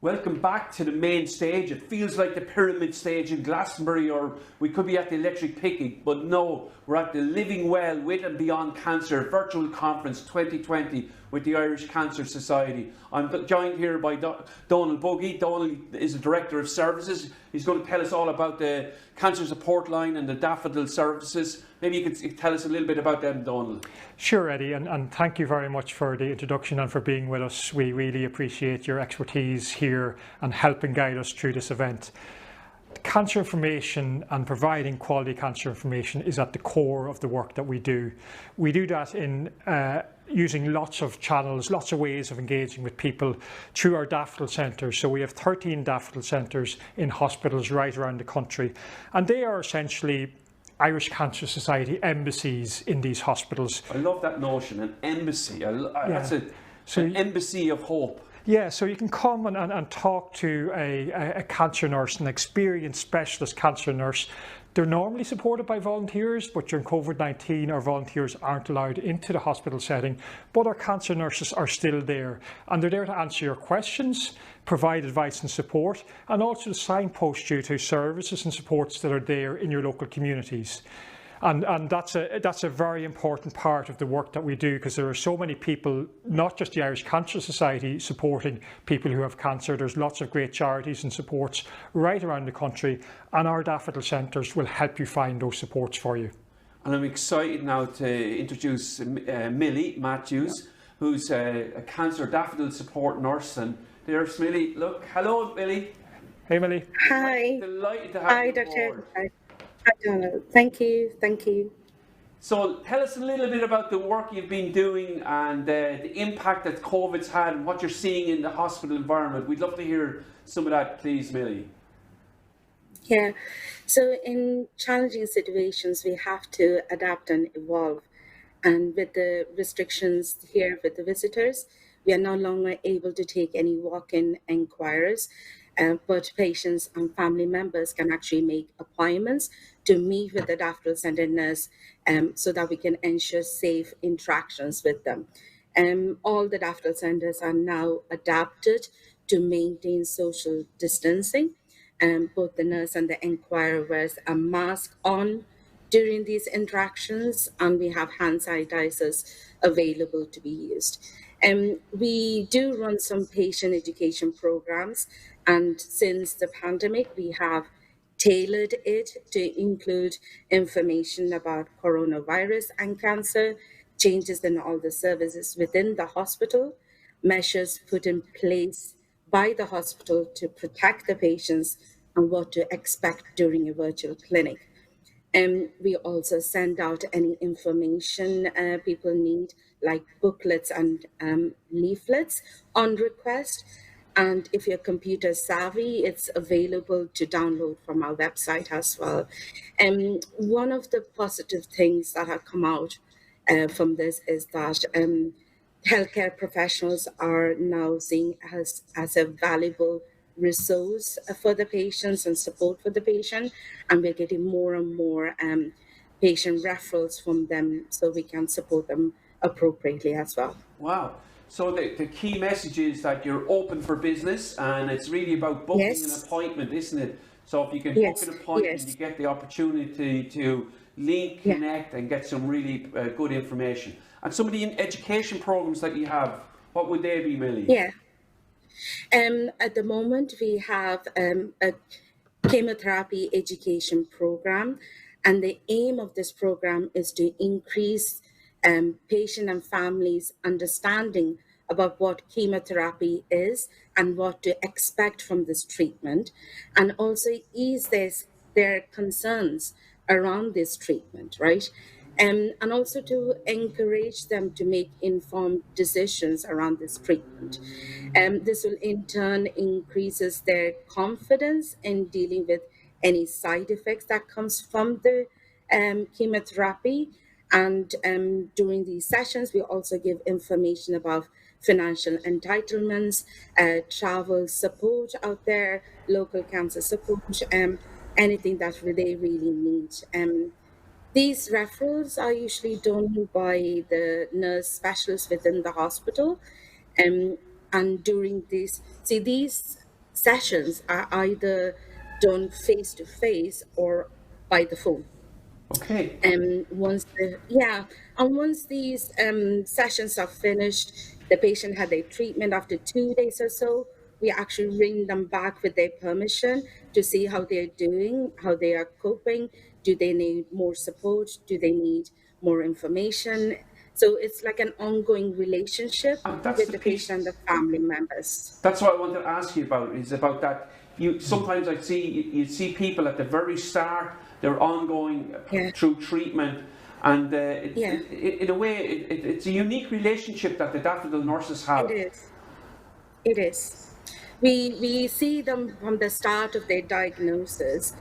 Welcome back to the main stage. It feels like the pyramid stage in Glastonbury, or we could be at the electric picnic, but no, we're at the Living Well with and Beyond Cancer Virtual Conference 2020 with the Irish Cancer Society. I'm joined here by Donal Buggy. Donal is the Director of Services. He's going to tell us all about the Cancer Support Line and the Daffodil Services. Maybe you could tell us a little bit about them, Donal. Sure, Eddie, and thank you very much for the introduction and for being with us. We really appreciate your expertise here and helping guide us through this event. Cancer information and providing quality cancer information is at the core of the work that we do. We do that in using lots of channels, lots of ways of engaging with people through our Daffodil Centres. So we have 13 Daffodil Centres in hospitals right around the country, and they are essentially Irish Cancer Society embassies in these hospitals. I love that notion, an embassy. That's an embassy of hope. Yeah, so you can come and talk to a cancer nurse, an experienced specialist cancer nurse. They're normally supported by volunteers, but during COVID-19 our volunteers aren't allowed into the hospital setting, but our cancer nurses are still there, and they're there to answer your questions, provide advice and support, and also to signpost you to services and supports that are there in your local communities. And that's a very important part of the work that we do, because there are so many people, not just the Irish Cancer Society, supporting people who have cancer. There's lots of great charities and supports right around the country, and our Daffodil Centres will help you find those supports for you. And I'm excited now to introduce Milie Matthews, who's a cancer daffodil support nurse. And there's Milie. Look, hello, Milie. Hey, Milie. Hi. Delighted to have you Dr. aboard. Hi, Donal. Thank you. So tell us a little bit about the work you've been doing and the impact that COVID's had and what you're seeing in the hospital environment. We'd love to hear some of that, please, Milie. Yeah, so in challenging situations, we have to adapt and evolve. And with the restrictions here with the visitors, we are no longer able to take any walk-in inquiries, but patients and family members can actually make appointments to meet with the Daffodil Centre nurse so that we can ensure safe interactions with them. All the Daffodil Centres are now adapted to maintain social distancing. Both the nurse and the inquirer wears a mask on during these interactions, and we have hand sanitizers available to be used. We do run some patient education programs, and since the pandemic, we have tailored it to include information about coronavirus and cancer, changes in all the services within the hospital, measures put in place by the hospital to protect the patients, and what to expect during a virtual clinic. And we also send out any information people need, like booklets and leaflets on request. And if you're computer savvy, it's available to download from our website as well. And one of the positive things that have come out from this is that healthcare professionals are now seen as a valuable resource for the patients and support for the patient, and we're getting more and more patient referrals from them so we can support them appropriately as well. Wow. So the key message is that you're open for business, and it's really about booking an appointment, isn't it? So if you can book an appointment, you get the opportunity to link, connect, and get some really good information. And some of the education programs that you have, what would they be, Milie? Yeah. At the moment, we have a chemotherapy education program, and the aim of this program is to increase patient and families' understanding about what chemotherapy is and what to expect from this treatment, and also ease their concerns around this treatment, right? And also to encourage them to make informed decisions around this treatment. This will in turn increases their confidence in dealing with any side effects that comes from the chemotherapy. And during these sessions, we also give information about financial entitlements, travel support out there, local cancer support, anything that they really need. These referrals are usually done by the nurse specialists within the hospital. And during these sessions are either done face to face or by the phone. Okay. And once these sessions are finished, the patient had their treatment after 2 days or so. We actually ring them back with their permission to see how they're doing, how they are coping. Do they need more support? Do they need more information? So it's like an ongoing relationship And that's with the the patient and piece. the family members. That's what I wanted to ask you about. Is about that. You sometimes I see you see people at the very start. They're ongoing Yeah, through treatment, and yeah, in a way, it's a unique relationship that the daffodil nurses it have. is. It is. We see them from the start of their diagnosis,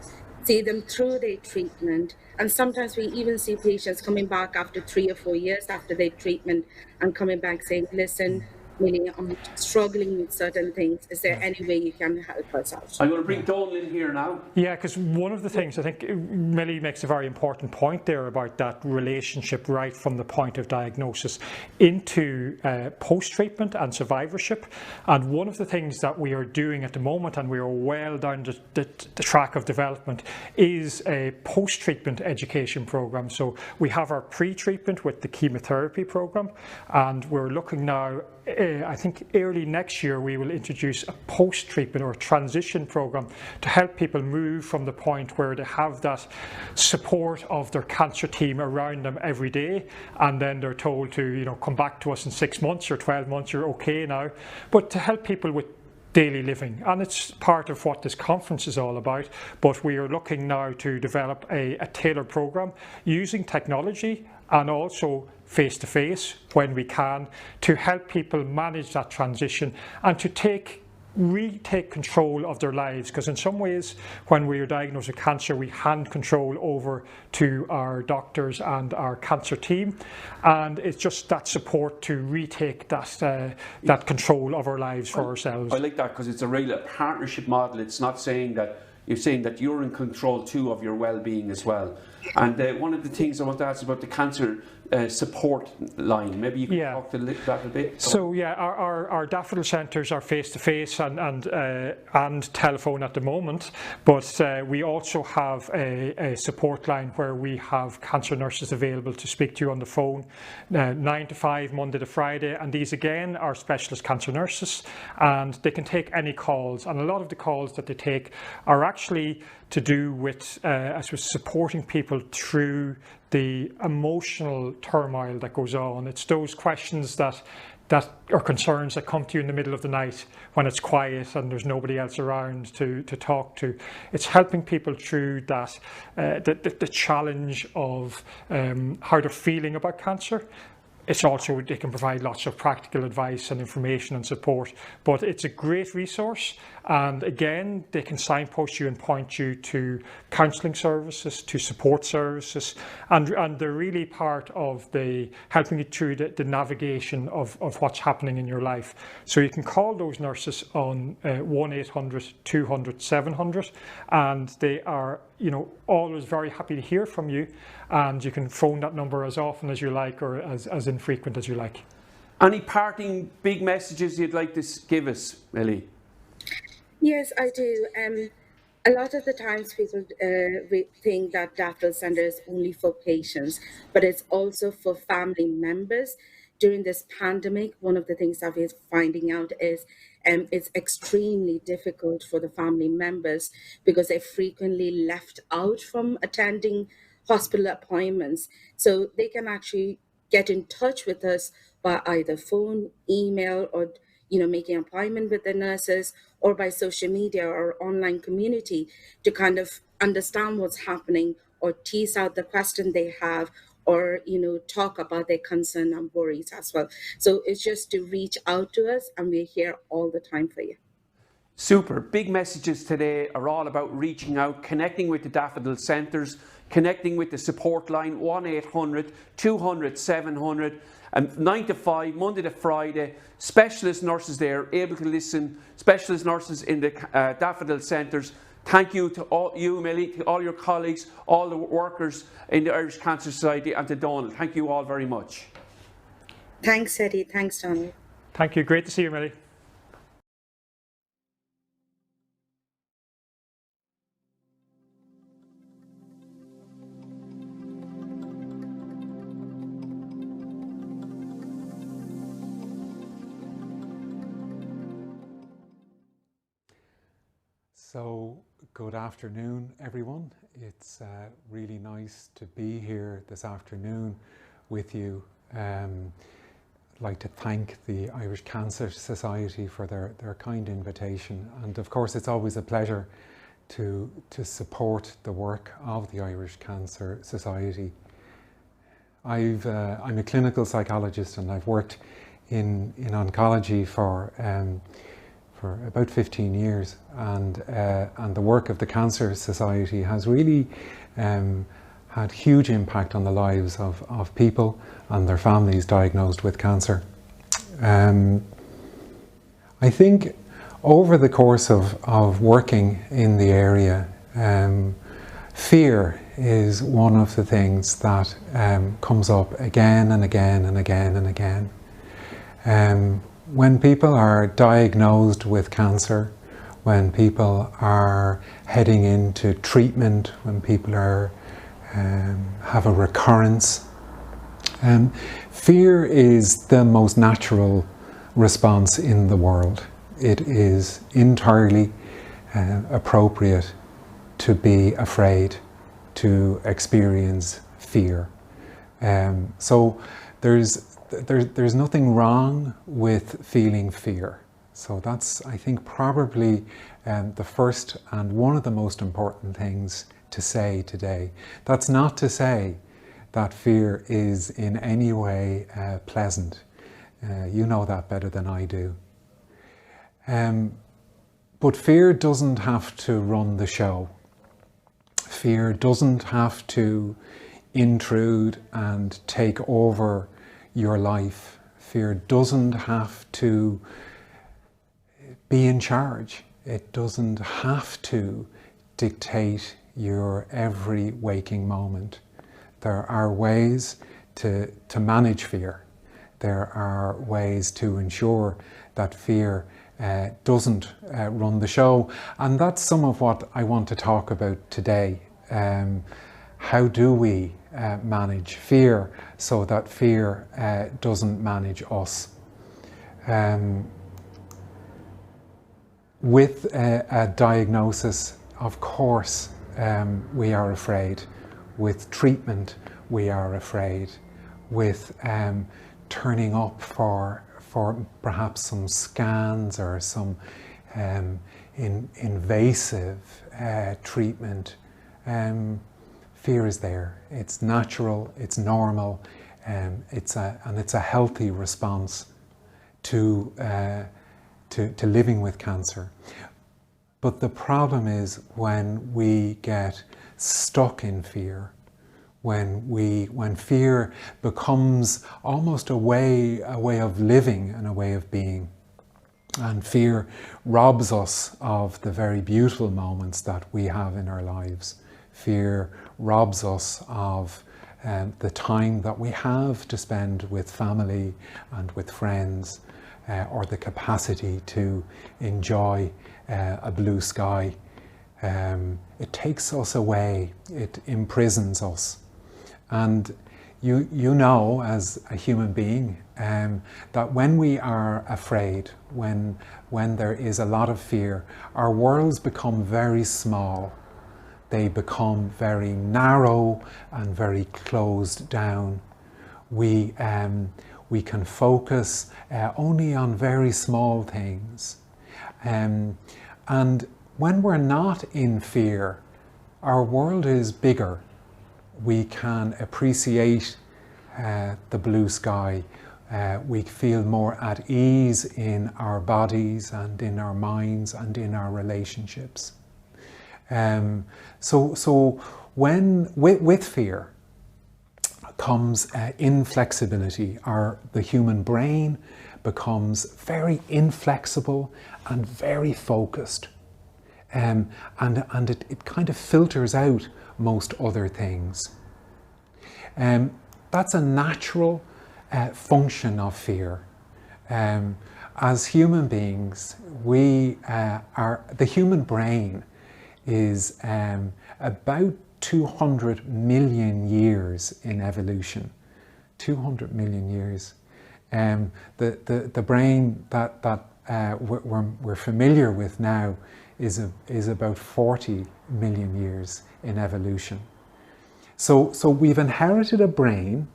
see them through their treatment, and sometimes we even see patients coming back after 3 or 4 years after their treatment and coming back saying, "Listen, Millie, I'm struggling with certain things. Is there any way you can help us out?" I'm going to bring Donal in here now. Yeah, because one of the things I think Milie makes a very important point there about that relationship right from the point of diagnosis into post-treatment and survivorship. And one of the things that we are doing at the moment, and we are well down the track of development, is a post-treatment education program. So we have our pre-treatment with the chemotherapy program, and we're looking now, I think early next year, we will introduce a post-treatment or a transition program to help people move from the point where they have that support of their cancer team around them every day, and then they're told to, come back to us in 6 months or 12 months, you're okay now, but to help people with daily living. And it's part of what this conference is all about, but we are looking now to develop a tailored program using technology and also face-to-face when we can, to help people manage that transition and to retake control of their lives, because in some ways when we are diagnosed with cancer we hand control over to our doctors and our cancer team, and it's just that support to retake that control of our lives for ourselves. I like that, because it's a real partnership model. It's not saying that you're in control too of your well-being as well. And one of the things I want to ask about the cancer support line, maybe you can talk to that a bit. So yeah, our daffodil centres are face-to-face and telephone at the moment, but we also have a support line where we have cancer nurses available to speak to you on the phone 9 to 5 Monday to Friday, and these again are specialist cancer nurses, and they can take any calls, and a lot of the calls that they take are actually to do with supporting people through the emotional turmoil that goes on. It's those questions that are concerns that come to you in the middle of the night when it's quiet and there's nobody else around to talk to. It's helping people through that, the challenge of how they're feeling about cancer. It's also, they can provide lots of practical advice and information and support, but it's a great resource. And again, they can signpost you and point you to counselling services, to support services, and they're really part of helping you through the navigation of what's happening in your life. So you can call those nurses on 1-800-200-700, and they are always very happy to hear from you, and you can phone that number as often as you like or as infrequent as you like. Any parting big messages you'd like to give us, Milie? Yes, I do. A lot of the times people think that daffodil center is only for patients, but it's also for family members. During this pandemic, one of the things that we're finding out is it's extremely difficult for the family members because they're frequently left out from attending hospital appointments. So they can actually get in touch with us by either phone, email, or making an appointment with the nurses, or by social media or online community to kind of understand what's happening or tease out the question they have, or talk about their concern and worries as well. So it's just to reach out to us, and we're here all the time for you. Super. Big messages today are all about reaching out, connecting with the daffodil centres, connecting with the support line 1-800-200-700, and 9 to 5 Monday to Friday. Specialist nurses there, able to listen. Specialist nurses in the daffodil centres. Thank you to all you, Milie, to all your colleagues, all the workers in the Irish Cancer Society, and to Donal. Thank you all very much. Thanks, Eddie. Thanks, Donal. Thank you. Great to see you, Milie. So, good afternoon, everyone. It's really nice to be here this afternoon with you. I'd like to thank the Irish Cancer Society for their kind invitation. And of course, it's always a pleasure to support the work of the Irish Cancer Society. I'm a clinical psychologist, and I've worked in oncology for about 15 years, and the work of the Cancer Society has really had huge impact on the lives of people and their families diagnosed with cancer. I think over the course of working in the area, fear is one of the things that comes up again and again and again and again. When people are diagnosed with cancer, when people are heading into treatment, when people are have a recurrence, fear is the most natural response in the world. It is entirely appropriate to be afraid, to experience fear. So there's nothing wrong with feeling fear. So that's, I think, probably the first and one of the most important things to say today. That's not to say that fear is in any way pleasant. You know that better than I do. But fear doesn't have to run the show. Fear doesn't have to intrude and take over your life. Fear doesn't have to be in charge. It doesn't have to dictate your every waking moment. There are ways to manage fear. There are ways to ensure that fear doesn't run the show. And that's some of what I want to talk about today. How do we manage fear so that fear doesn't manage us? With a diagnosis, of course, we are afraid. With treatment, we are afraid. With turning up for perhaps some scans or some invasive treatment, fear is there. It's natural, it's normal, it's a healthy response to living with cancer. But the problem is when we get stuck in fear, when fear becomes almost a way of living and a way of being. And fear robs us of the very beautiful moments that we have in our lives. Fear robs us of the time that we have to spend with family and with friends, or the capacity to enjoy a blue sky. It takes us away, it imprisons us. And you know, as a human being, that when we are afraid, when there is a lot of fear, our worlds become very small. They become very narrow and very closed down. We can focus only on very small things. And when we're not in fear, our world is bigger. We can appreciate the blue sky. We feel more at ease in our bodies and in our minds and in our relationships. So when with fear comes inflexibility. The human brain becomes very inflexible and very focused. And it kind of filters out most other things. That's a natural function of fear. As human beings, the human brain is about 200 million years in evolution. 200 million years. The brain that we're familiar with now is about 40 million years in evolution. So we've inherited a brain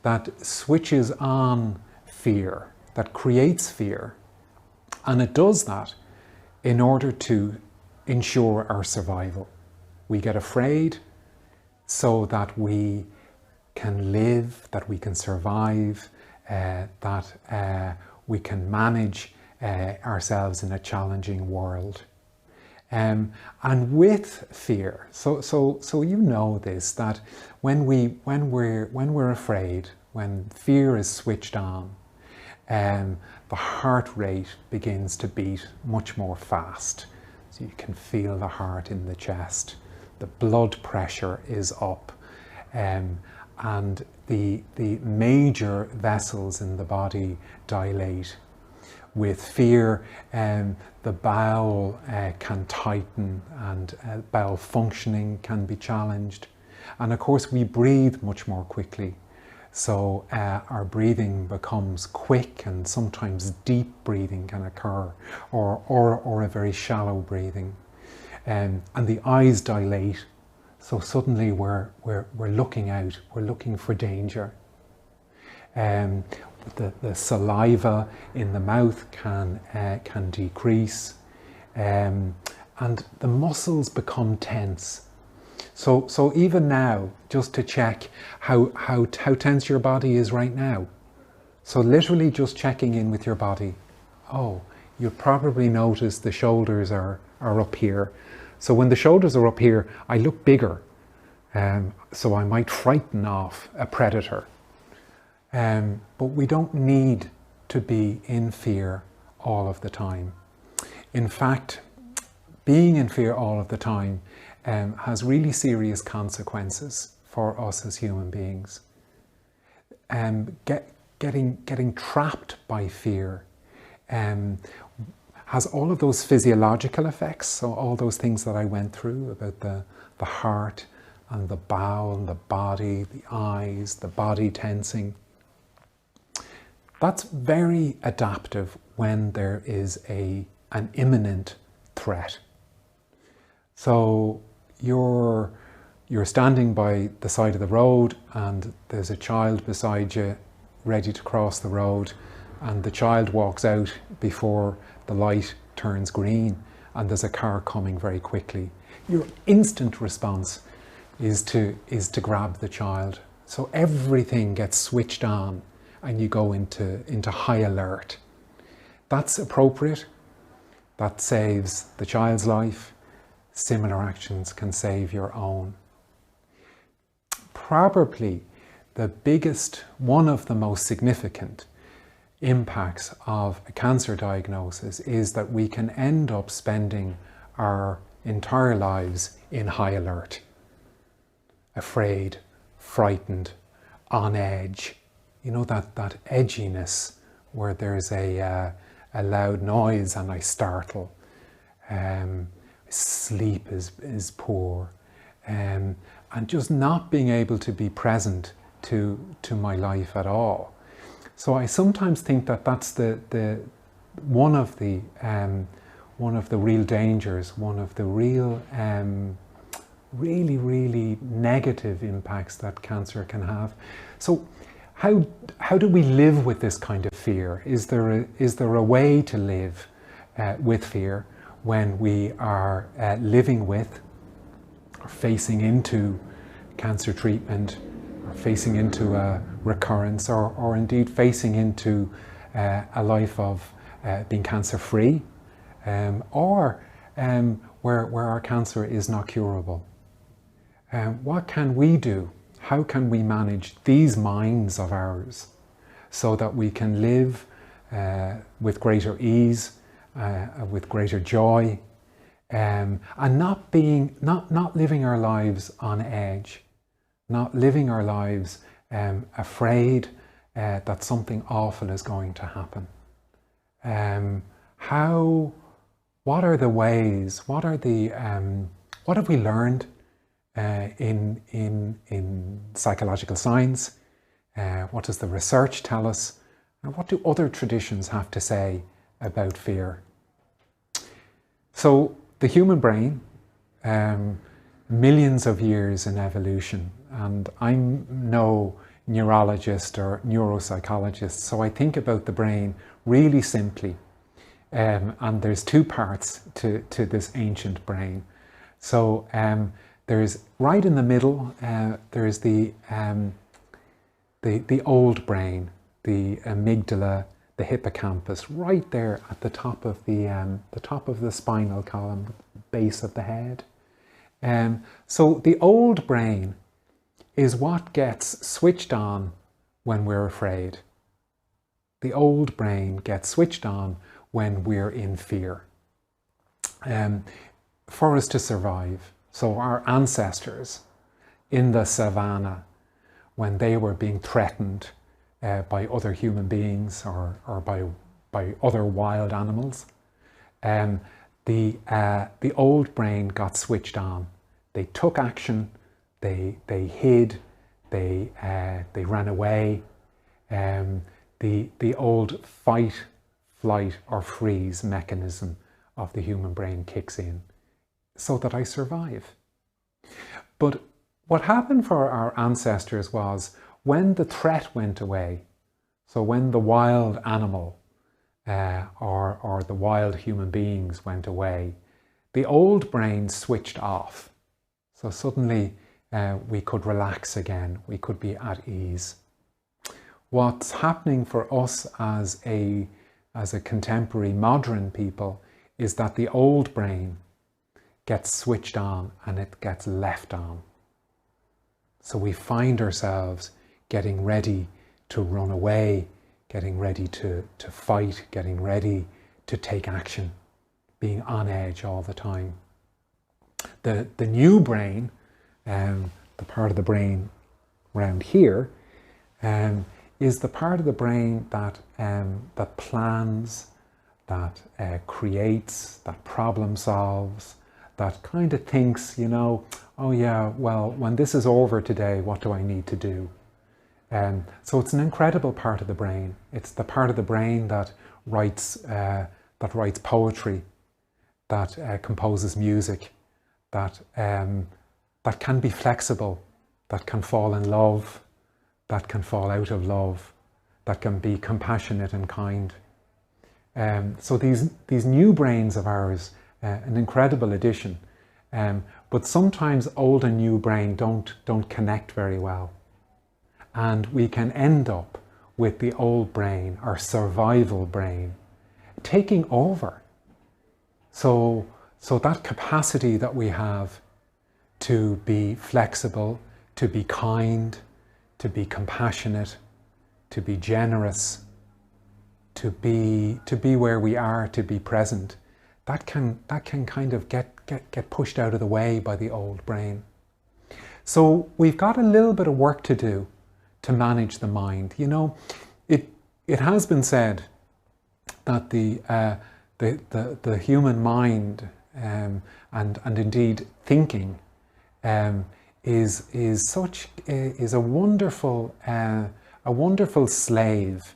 that switches on fear, that creates fear, and it does that in order to ensure our survival. We get afraid so that we can live, that we can survive, that we can manage ourselves in a challenging world. And with fear, so you know this, that when we're afraid, when fear is switched on, the heart rate begins to beat much more fast. So you can feel the heart in the chest, the blood pressure is up, and the major vessels in the body dilate. With fear, the bowel can tighten, and bowel functioning can be challenged. And of course, we breathe much more quickly. So our breathing becomes quick, and sometimes deep breathing can occur, or a very shallow breathing. And the eyes dilate. So suddenly we're looking out, we're looking for danger. The saliva in the mouth can decrease, and the muscles become tense. So even now, just to check how tense your body is right now. So literally just checking in with your body. Oh, you'll probably notice the shoulders are up here. So when the shoulders are up here, I look bigger. So I might frighten off a predator. But we don't need to be in fear all of the time. In fact, being in fear all of the time has really serious consequences for us as human beings. Getting trapped by fear has all of those physiological effects, so all those things that I went through about the heart and the bowel and the body, the eyes, the body tensing. That's very adaptive when there is an imminent threat. So you're standing by the side of the road, and there's a child beside you ready to cross the road, and the child walks out before the light turns green, and there's a car coming very quickly. Your instant response is to grab the child. So everything gets switched on, and you go into high alert. That's appropriate. That saves the child's life. Similar actions can save your own. Probably the biggest, one of the most significant impacts of a cancer diagnosis is that we can end up spending our entire lives in high alert. Afraid, frightened, on edge. You know, that edginess where there's a loud noise and I startle. Sleep is poor. And just not being able to be present to my life at all. So I sometimes think that that's one of the real dangers, one of the real really negative impacts that cancer can have. So how do we live with this kind of fear? Is there a way to live with fear when we are living with or facing into cancer treatment, or facing into a recurrence, or indeed facing into a life of being cancer-free, or where our cancer is not curable? What can we do? How can we manage these minds of ours so that we can live with greater ease, with greater joy, and not living our lives on edge, not living our lives afraid that something awful is going to happen? What are the ways? What have we learned in psychological science? What does the research tell us? And what do other traditions have to say about fear? So the human brain, millions of years in evolution, and I'm no neurologist or neuropsychologist, so I think about the brain really simply. And there's two parts to this ancient brain. So there's right in the middle, there's the old brain, the amygdala, the hippocampus, right there at the top of the spinal column, base of the head. So the old brain is what gets switched on when we're afraid. The old brain gets switched on when we're in fear, for us to survive. So our ancestors in the savannah, when they were being threatened by other human beings or by other wild animals, the old brain got switch on. They took action, they hid, they ran away. The old fight, flight or freeze mechanism of the human brain kicks in so that I survive. But what happened for our ancestors was when the threat went away, so when the wild animal or the wild human beings went away, the old brain switched off. So suddenly we could relax again, we could be at ease. What's happening for us as a contemporary modern people is that the old brain gets switched on and it gets left on. So we find ourselves getting ready to run away, getting ready to fight, getting ready to take action, being on edge all the time. The new brain, the part of the brain around here, is the part of the brain that plans, that creates, that problem solves, that kind of thinks, you know, oh yeah, well, when this is over today, what do I need to do? So it's an incredible part of the brain. It's the part of the brain that writes poetry, that composes music, that can be flexible, that can fall in love, that can fall out of love, that can be compassionate and kind. So these new brains of ours, an incredible addition, but sometimes old and new brain don't connect very well, and we can end up with the old brain, our survival brain, taking over. So that capacity that we have to be flexible, to be kind, to be compassionate, to be generous, to be where we are, to be present, that can kind of get pushed out of the way by the old brain. So we've got a little bit of work to do to manage the mind. You know, it has been said that the human mind and indeed thinking is a wonderful slave,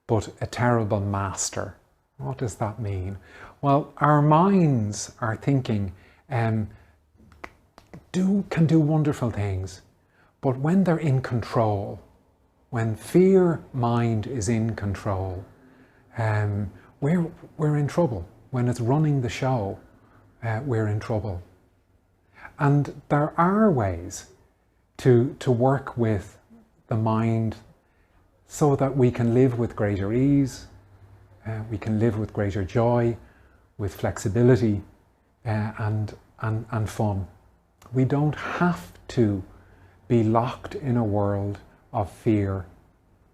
but a terrible master. What does that mean? Well, our minds, our thinking, can do wonderful things, but when they're in control, when fear mind is in control, we're in trouble. When it's running the show, we're in trouble. And there are ways to work with the mind so that we can live with greater ease, we can live with greater joy, with flexibility and fun. We don't have to be locked in a world of fear.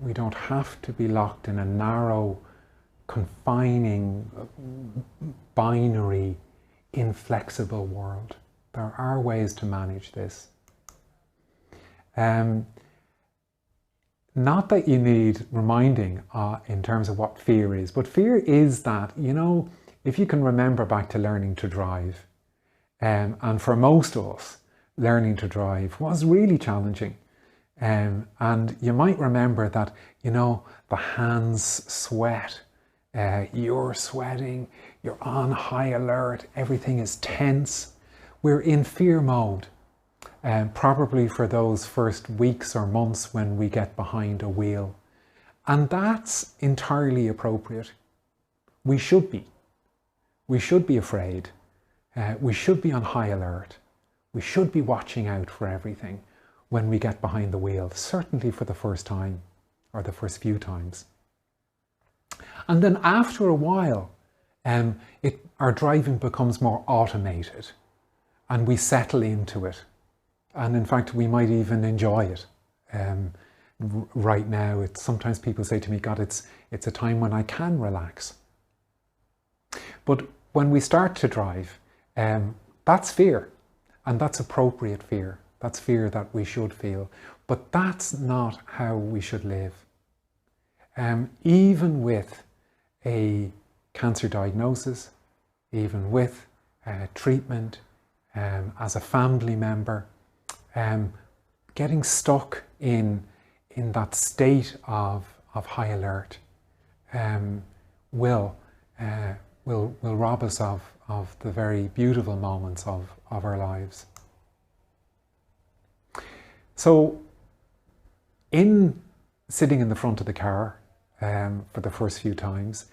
We don't have to be locked in a narrow, confining, binary, inflexible world. There are ways to manage this. Not that you need reminding in terms of what fear is, but fear is that, you know, if you can remember back to learning to drive, and for most of us, learning to drive was really challenging. And you might remember that, you know, the hands sweat, you're sweating, You're on high alert. Everything is tense. We're in fear mode, probably for those first weeks or months when we get behind a wheel. And that's entirely appropriate. We should be. We should be afraid. We should be on high alert. We should be watching out for everything when we get behind the wheel, certainly for the first time or the first few times. And then after a while, our driving becomes more automated and we settle into it. And in fact, we might even enjoy it. Right now, sometimes people say to me, God, it's a time when I can relax. But when we start to drive, that's fear, and that's appropriate fear. That's fear that we should feel, but that's not how we should live. Even with a cancer diagnosis, even with treatment, as a family member, getting stuck in that state of high alert will rob us of the very beautiful moments of our lives. So in sitting in the front of the car for the first few times,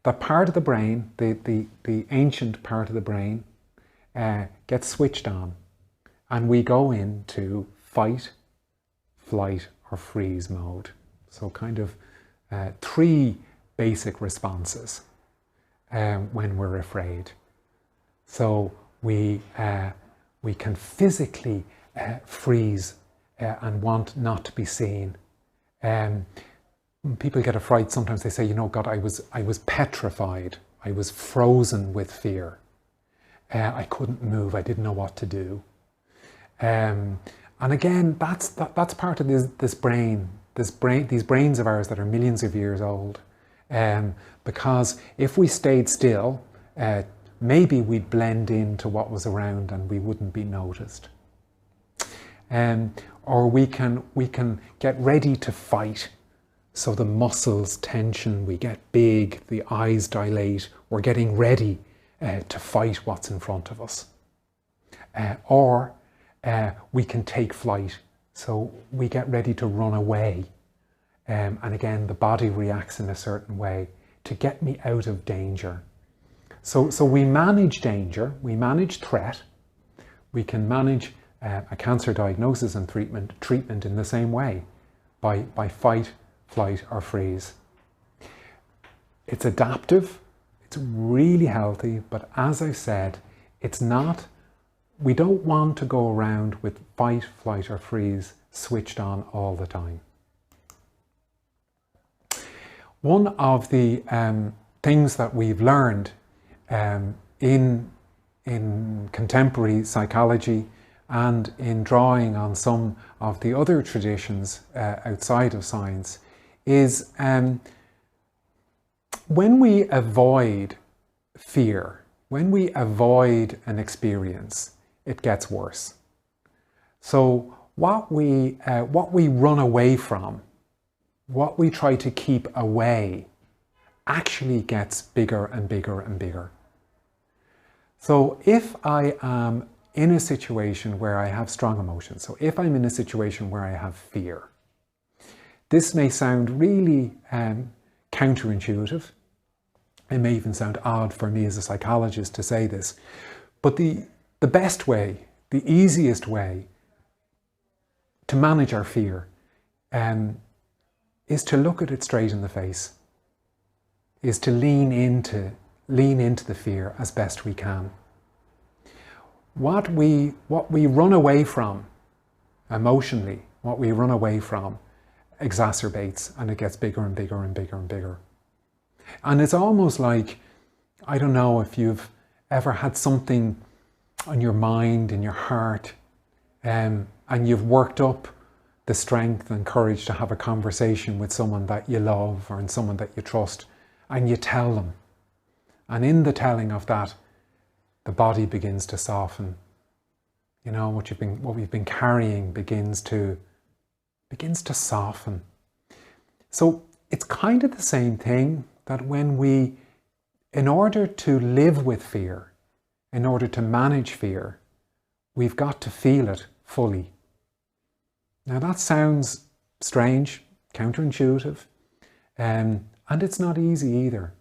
that part of the brain, the ancient part of the brain, gets switched on, and we go into fight, flight or freeze mode. So kind of three basic responses when we're afraid. So we can physically freeze and want not to be seen. When people get a fright, sometimes they say, you know, God, I was petrified. I was frozen with fear. I couldn't move. I didn't know what to do. And again, that's part of these brains of ours that are millions of years old. Because if we stayed still, maybe we'd blend into what was around and we wouldn't be noticed. Or we can get ready to fight. So the muscles tension, we get big, the eyes dilate, we're getting ready to fight what's in front of us. Or we can take flight, so we get ready to run away. And again, the body reacts in a certain way to get me out of danger. So we manage danger, we manage threat, we can manage a cancer diagnosis and treatment in the same way, by fight, flight or freeze. It's adaptive, it's really healthy, but as I said, we don't want to go around with fight, flight or freeze switched on all the time. One of the things that we've learned in contemporary psychology and in drawing on some of the other traditions outside of science is when we avoid fear, when we avoid an experience, it gets worse. So what we run away from, what we try to keep away, actually gets bigger and bigger and bigger. So if I am in a situation where I have strong emotions, so if I'm in a situation where I have fear, this may sound really counterintuitive. It may even sound odd for me as a psychologist to say this, but the best way, the easiest way to manage our fear is to look at it straight in the face, is to lean into the fear as best we can. What we run away from emotionally, what we run away from exacerbates, and it gets bigger and bigger and bigger and bigger. And it's almost like, I don't know if you've ever had something on your mind, in your heart, and you've worked up the strength and courage to have a conversation with someone that you love or someone that you trust, and you tell them. And in the telling of that, the body begins to soften. You know, what we've been carrying begins to soften. So it's kind of the same thing, that when we in order to live with fear, in order to manage fear, we've got to feel it fully. Now that sounds strange, counterintuitive, and it's not easy either.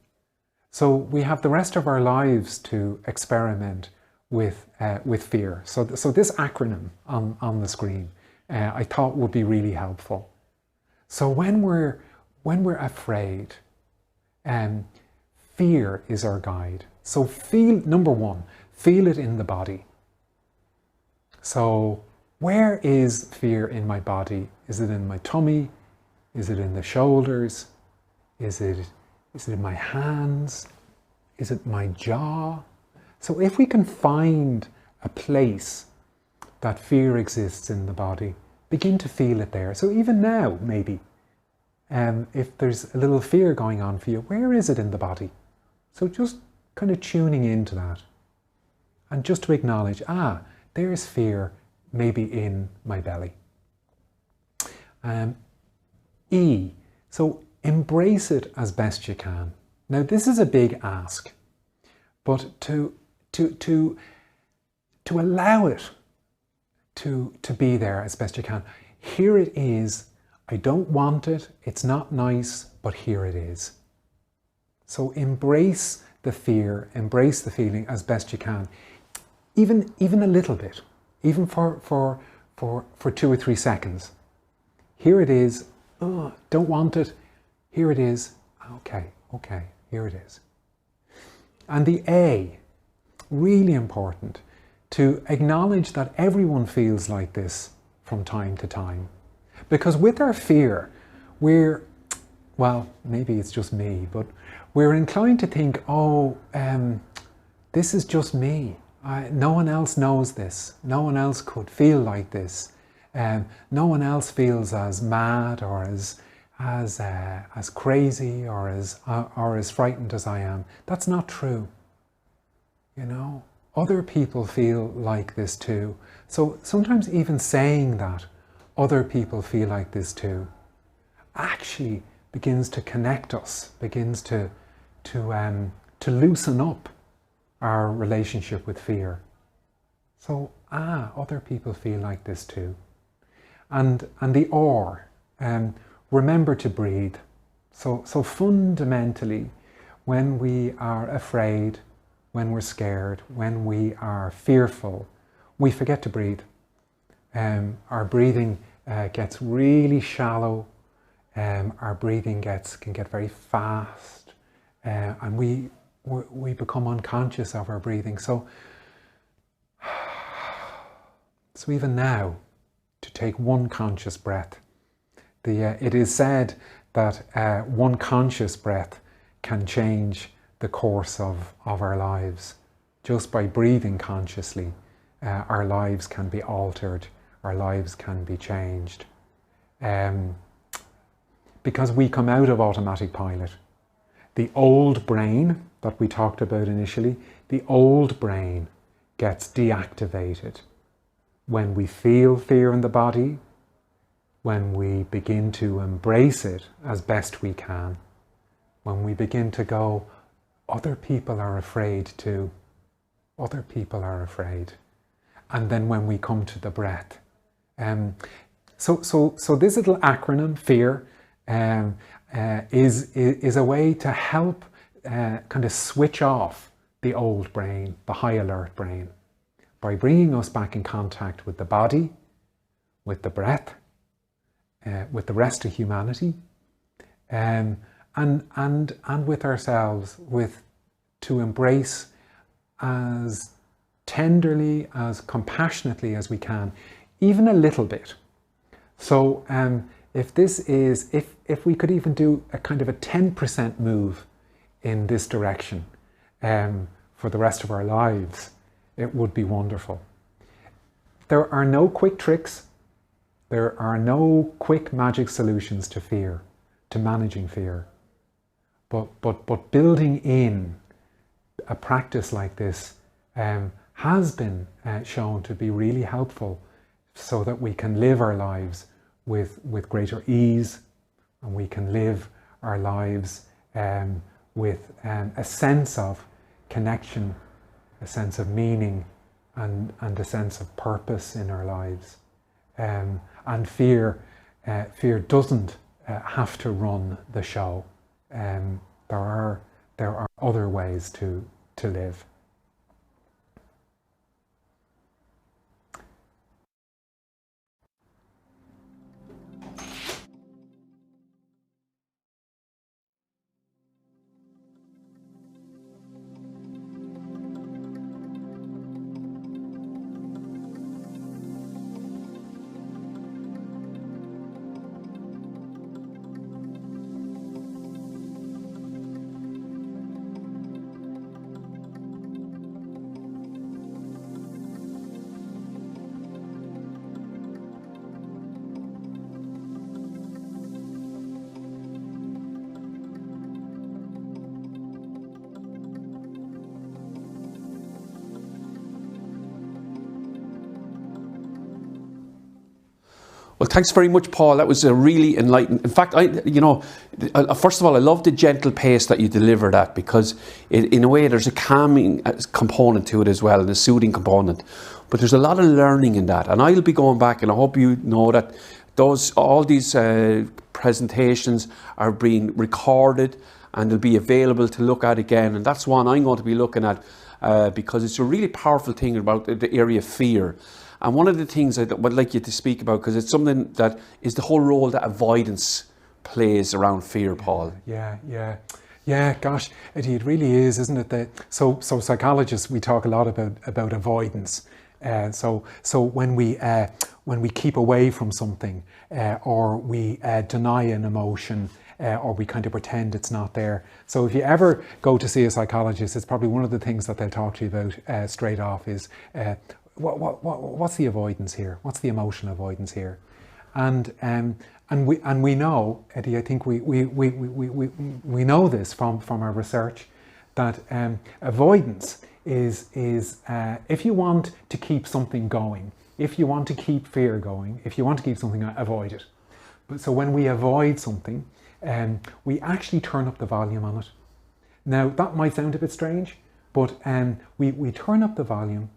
So we have the rest of our lives to experiment with fear. So this acronym on the screen, I thought would be really helpful. So when we're afraid, fear is our guide. So number one, feel it in the body. So where is fear in my body? Is it in my tummy? Is it in the shoulders? Is it in my hands? Is it my jaw? So if we can find a place that fear exists in the body, begin to feel it there. So even now, maybe, if there's a little fear going on for you, where is it in the body? So just kind of tuning into that. And just to acknowledge, there's fear maybe in my belly. E, so embrace it as best you can. Now this is a big ask, but to allow it to be there as best you can. Here it is. I don't want it. It's not nice, but here it is. So embrace the fear, embrace the feeling as best you can. Even a little bit, even for 2 or 3 seconds. Here it is. Oh, don't want it. Here it is. Okay, here it is. And the A, really important, to acknowledge that everyone feels like this from time to time. Because with our fear, well, maybe it's just me, but we're inclined to think, this is just me. No one else knows this. No one else could feel like this. No one else feels as mad or as crazy or as frightened as I am. That's not true. You know, other people feel like this too. So sometimes even saying that other people feel like this too actually begins to connect us, begins to loosen up our relationship with fear. So, other people feel like this too. And the or, remember to breathe. So fundamentally, when we are afraid, when we're scared, when we are fearful, we forget to breathe. Our breathing gets really shallow. Our breathing can get very fast, and we become unconscious of our breathing. So even now, to take one conscious breath. It is said that one conscious breath can change the course of our lives. Just by breathing consciously, our lives can be altered, our lives can be changed. Because we come out of automatic pilot. The old brain that we talked about initially, the old brain gets deactivated when we feel fear in the body, when we begin to embrace it as best we can, when we begin to go, other people are afraid too. Other people are afraid. And then when we come to the breath. So this little acronym, FEAR, is a way to help kind of switch off the old brain, the high alert brain, by bringing us back in contact with the body, with the breath, with the rest of humanity, and with ourselves, to embrace as tenderly, as compassionately as we can, even a little bit. So if we could even do a kind of a 10% move in this direction for the rest of our lives, it would be wonderful. There are no quick tricks. There are no quick magic solutions to fear, to managing fear. But building in a practice like this has been shown to be really helpful, so that we can live our lives with greater ease, and we can live our lives with a sense of connection, a sense of meaning, and a sense of purpose in our lives. And fear doesn't have to run the show. There are other ways to live. Well, thanks very much, Paul. That was a really enlightening. In fact, first of all, I love the gentle pace that you delivered at, because in a way there's a calming component to it as well, and a soothing component. But there's a lot of learning in that, and I'll be going back, and I hope you know that all these presentations are being recorded and they'll be available to look at again. And that's one I'm going to be looking at because it's a really powerful thing about the area of fear. And one of the things I would like you to speak about, because it's something that is the whole role that avoidance plays around fear, Paul. Yeah, gosh, it really is, isn't it? So psychologists, we talk a lot about avoidance. So when we keep away from something, or we deny an emotion, or we kind of pretend it's not there. So if you ever go to see a psychologist, it's probably one of the things that they'll talk to you about straight off is, what's the avoidance here? What's the emotional avoidance here? And we know, Eddie, I think we know this from our research, that avoidance is if you want to keep something going, if you want to keep fear going, if you want to keep something, avoid it. But so when we avoid something, we actually turn up the volume on it. Now that might sound a bit strange, but we turn up the volume,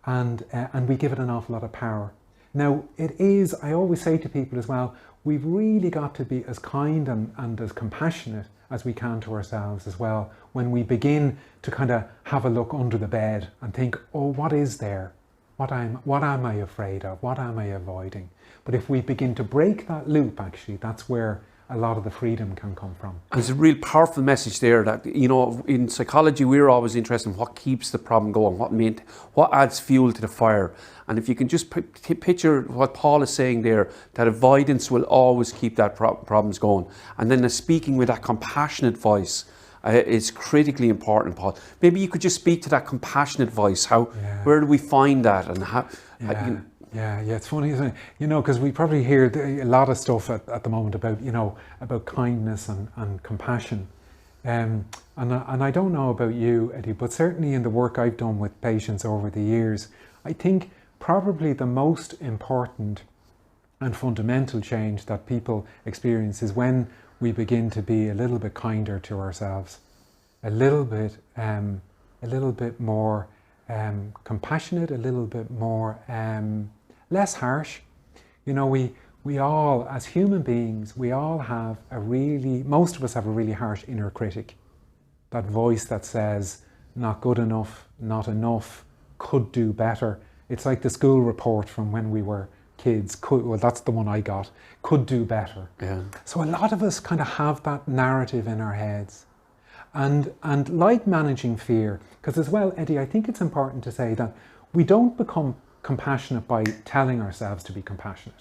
and we give it an awful lot of power. Now it is, I always say to people as well, we've really got to be as kind and as compassionate as we can to ourselves as well, when we begin to kind of have a look under the bed and think, oh, what is there? What am I afraid of? What am I avoiding? But if we begin to break that loop, actually, that's where a lot of the freedom can come from. There's a real powerful message there that, in psychology, we're always interested in what keeps the problem going, what adds fuel to the fire. And if you can just picture what Paul is saying there, that avoidance will always keep that problems going. And then speaking with that compassionate voice is critically important, Paul. Maybe you could just speak to that compassionate voice. Where do we find that? And how? Yeah, it's funny, isn't it? Because we probably hear a lot of stuff at the moment about kindness and compassion. And I don't know about you, Eddie, but certainly in the work I've done with patients over the years, I think probably the most important and fundamental change that people experience is when we begin to be a little bit kinder to ourselves, a little bit more compassionate, a little bit more less harsh. We all, as human beings, we all have most of us have a really harsh inner critic. That voice that says, not good enough, not enough, could do better. It's like the school report from when we were kids. Well, that's the one I got. Could do better. Yeah. So a lot of us kind of have that narrative in our heads. And like managing fear, because as well, Eddie, I think it's important to say that we don't become compassionate by telling ourselves to be compassionate.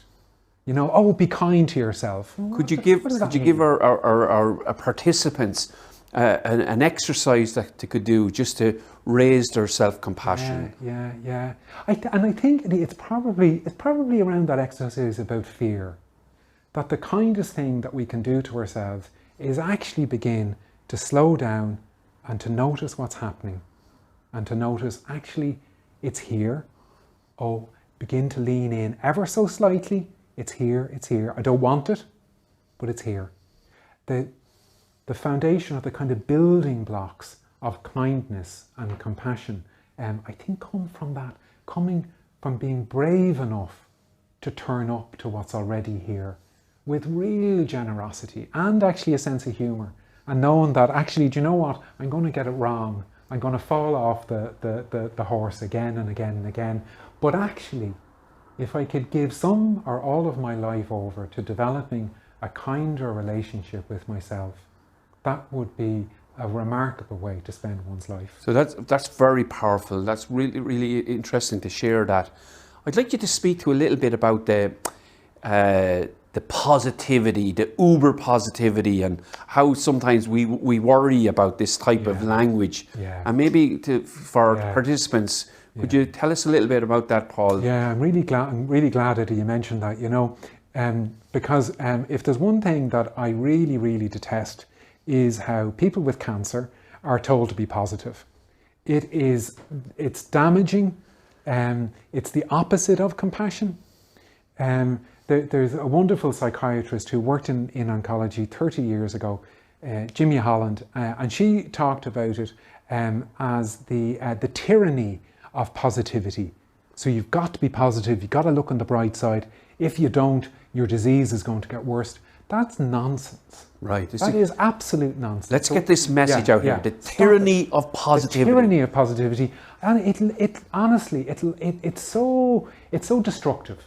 Be kind to yourself. Could you give our participants an exercise that they could do just to raise their self-compassion? Yeah. And I think it's probably around that exercise about fear, that the kindest thing that we can do to ourselves is actually begin to slow down and to notice what's happening, and to notice actually it's here. Oh, begin to lean in ever so slightly. It's here. I don't want it, but it's here. the foundation of the kind of building blocks of kindness and compassion, I think come from that, coming from being brave enough to turn up to what's already here with real generosity and actually a sense of humour, and knowing that actually, do you know what, I'm going to get it wrong, I'm going to fall off the horse again and again and again, but actually if I could give some or all of my life over to developing a kinder relationship with myself, that would be a remarkable way to spend one's life. So that's very powerful. That's really, really interesting to share that. I'd like you to speak to a little bit about the positivity, the uber positivity, and how sometimes we worry about this type of language. Yeah. And maybe for participants, could you tell us a little bit about that, Paul? Yeah, I'm really glad that you mentioned that, you know, because if there's one thing that I really, really detest is how people with cancer are told to be positive. It's damaging. It's the opposite of compassion. There's a wonderful psychiatrist who worked in oncology 30 years ago, Jimmy Holland, and she talked about it as the tyranny of positivity. So you've got to be positive, you've got to look on the bright side. If you don't, your disease is going to get worse. That's nonsense. Right. That is absolute nonsense. Let's get this message out here. The tyranny of positivity. The tyranny of positivity. And it honestly, it's so destructive.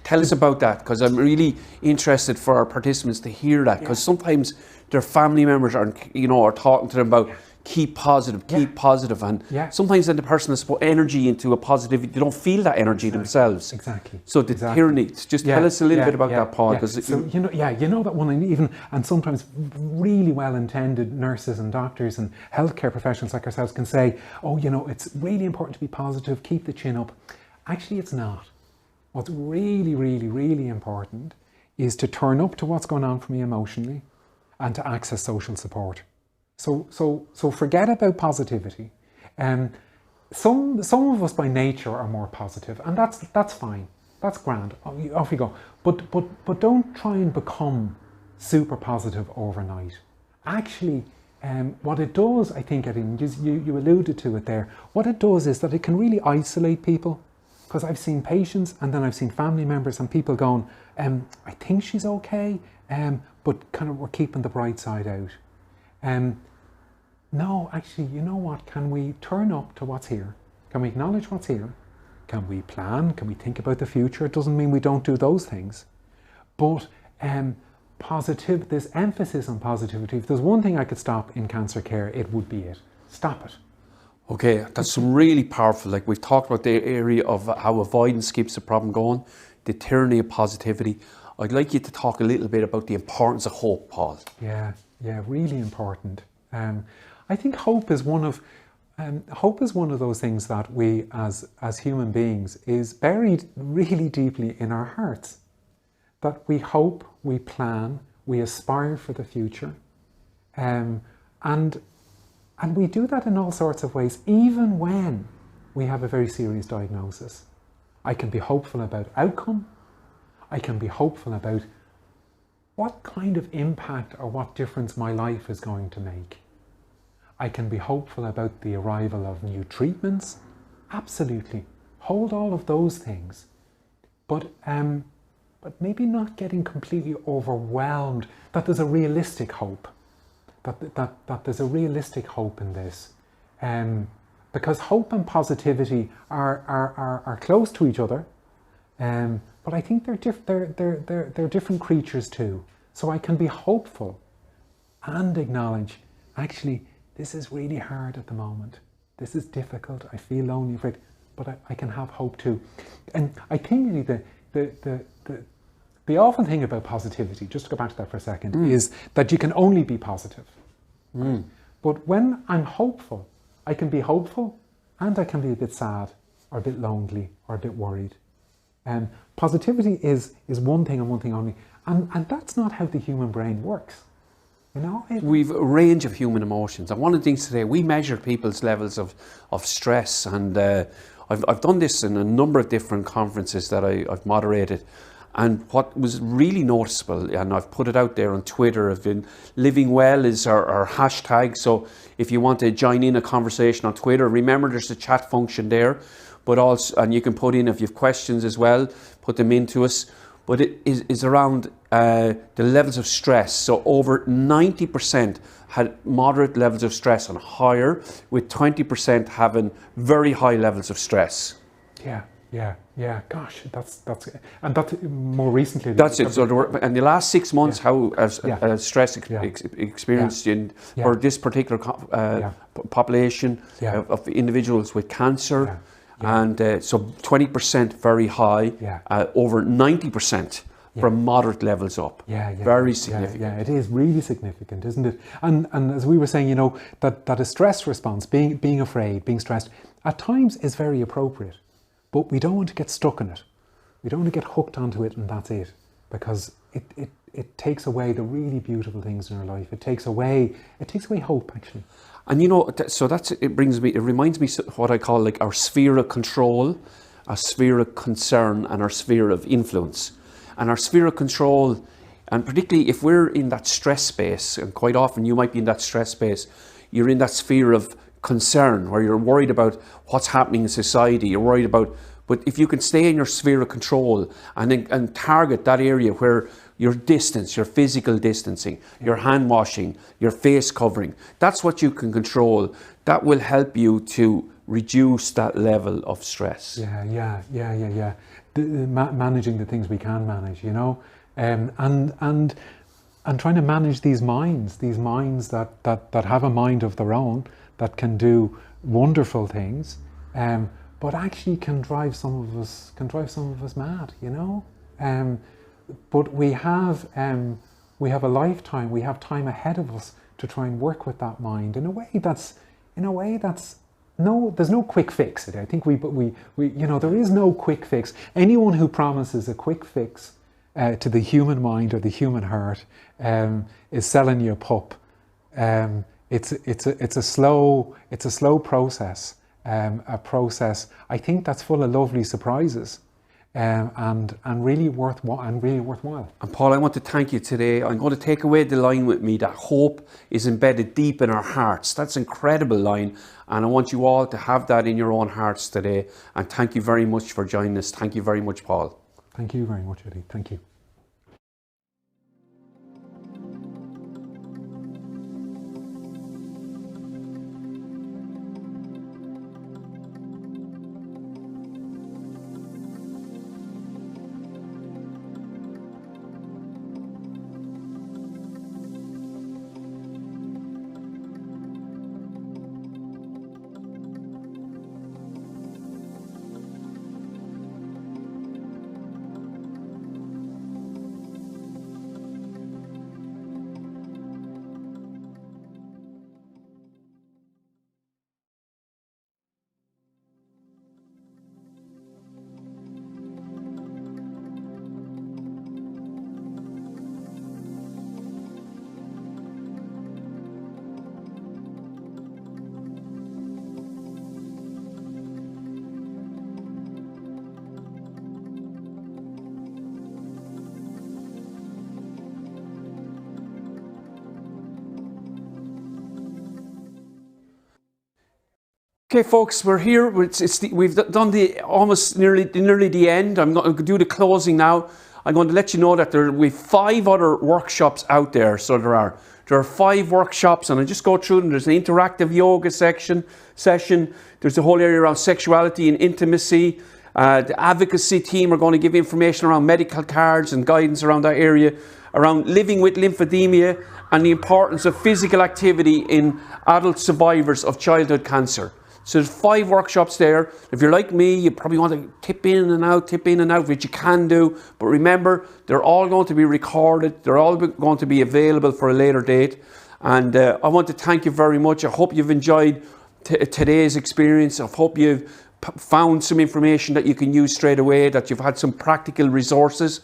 Tell us about that, because I'm really interested for our participants to hear that, because sometimes their family members are talking to them about keep positive, and sometimes then the person has put energy into a positivity, they don't feel that energy themselves. Exactly. So the tyranny. Just tell us a little bit about that, Paul. So you know that one, and sometimes really well-intended nurses and doctors and healthcare professionals like ourselves can say, oh, it's really important to be positive, keep the chin up. Actually, it's not. What's really, really, really important is to turn up to what's going on for me emotionally and to access social support. So forget about positivity. Some of us by nature are more positive, and that's fine. That's grand. Off you go. But don't try and become super positive overnight. Actually, what it does, I think, you alluded to it there. What it does is that it can really isolate people. Because I've seen patients and then I've seen family members and people going, I think she's okay, but kind of we're keeping the bright side out. No, actually, you know what? Can we turn up to what's here? Can we acknowledge what's here? Can we plan? Can we think about the future? It doesn't mean we don't do those things. But this emphasis on positivity, if there's one thing I could stop in cancer care, it would be it. Stop it. Okay, that's really powerful. Like we've talked about the area of how avoidance keeps the problem going, the tyranny of positivity. I'd like you to talk a little bit about the importance of hope, Paul. Yeah, really important. I think hope is one of those things that we as human beings is buried really deeply in our hearts. That we hope, we plan, we aspire for the future, and we do that in all sorts of ways, even when we have a very serious diagnosis. I can be hopeful about outcome. I can be hopeful about what kind of impact or what difference my life is going to make. I can be hopeful about the arrival of new treatments. Absolutely. Hold all of those things. But maybe not getting completely overwhelmed that there's a realistic hope. That there's a realistic hope in this, because hope and positivity are close to each other, but I think they're different creatures too. So I can be hopeful and acknowledge, actually, this is really hard at the moment. This is difficult. I feel lonely, afraid, but I can have hope too. And I think really the awful thing about positivity, just to go back to that for a second, is that you can only be positive. But when I'm hopeful, I can be hopeful and I can be a bit sad or a bit lonely or a bit worried. Positivity is one thing and one thing only. And that's not how the human brain works. We've a range of human emotions. And one of the things today, we measure people's levels of stress. And I've done this in a number of different conferences that I've moderated. And what was really noticeable, and I've put it out there on Twitter, I've been living well is our hashtag. So if you want to join in a conversation on Twitter, remember there's a chat function there, but also, and you can put in if you have questions as well, put them into us. But it is around the levels of stress. So over 90% had moderate levels of stress and higher, with 20% having very high levels of stress. Yeah. Gosh, that's and that more recently. That's it. So there were, in the last 6 months, how stress experienced for this particular population of individuals with cancer, and so 20% very high, over 90% from moderate levels up. Very significant. Yeah, it is really significant, isn't it? And as we were saying, you know, that a stress response, being afraid, being stressed, at times is very appropriate. But we don't want to get stuck in it. We don't want to get hooked onto it and that's it. Because it takes away the really beautiful things in our life. It takes away hope, actually. And you know, so it reminds me of what I call like our sphere of control, our sphere of concern, and our sphere of influence. And our sphere of control, and particularly if we're in that stress space, and quite often you might be in that stress space, you're in that sphere of concern where you're worried about what's happening in society, you're worried about, but if you can stay in your sphere of control and target that area where your distance, your physical distancing, your hand washing, your face covering, that's what you can control. That will help you to reduce that level of stress. Managing the things we can manage, you know, and trying to manage these minds that have a mind of their own, that can do wonderful things, but actually can drive some of us mad, you know. But we have a lifetime, we have time ahead of us to try and work with that mind in a way that's there's no quick fix. I think we you know, there is no quick fix. Anyone who promises a quick fix to the human mind or the human heart is selling you a pup. It's a slow process, a process I think that's full of lovely surprises, and really worthwhile. And Paul, I want to thank you today. I'm going to take away the line with me that hope is embedded deep in our hearts. That's an incredible line, and I want you all to have that in your own hearts today. And thank you very much for joining us. Thank you very much, Paul. Thank you very much, Eddie. Thank you. Okay, folks, we're here. We've done almost nearly the end. I'm going to do the closing now. I'm going to let you know that we've 5 other workshops out there. So there are 5 workshops, and I'll just go through them. There's an interactive yoga session. There's the whole area around sexuality and intimacy. The advocacy team are going to give information around medical cards and guidance around that area, around living with lymphedema and the importance of physical activity in adult survivors of childhood cancer. So there's 5 workshops there. If you're like me, you probably want to tip in and out, which you can do. But remember, they're all going to be recorded. They're all going to be available for a later date. And I want to thank you very much. I hope you've enjoyed today's experience. I hope you've found some information that you can use straight away, that you've had some practical resources.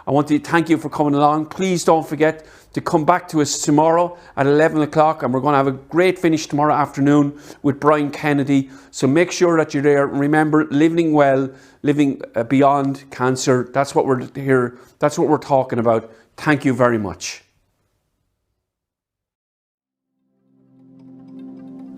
I want to thank you for coming along. Please don't forget to come back to us tomorrow at 11 o'clock, and we're going to have a great finish tomorrow afternoon with Brian Kennedy. So make sure that you're there. Remember, living well, living beyond cancer. That's what we're here. That's what we're talking about. Thank you very much.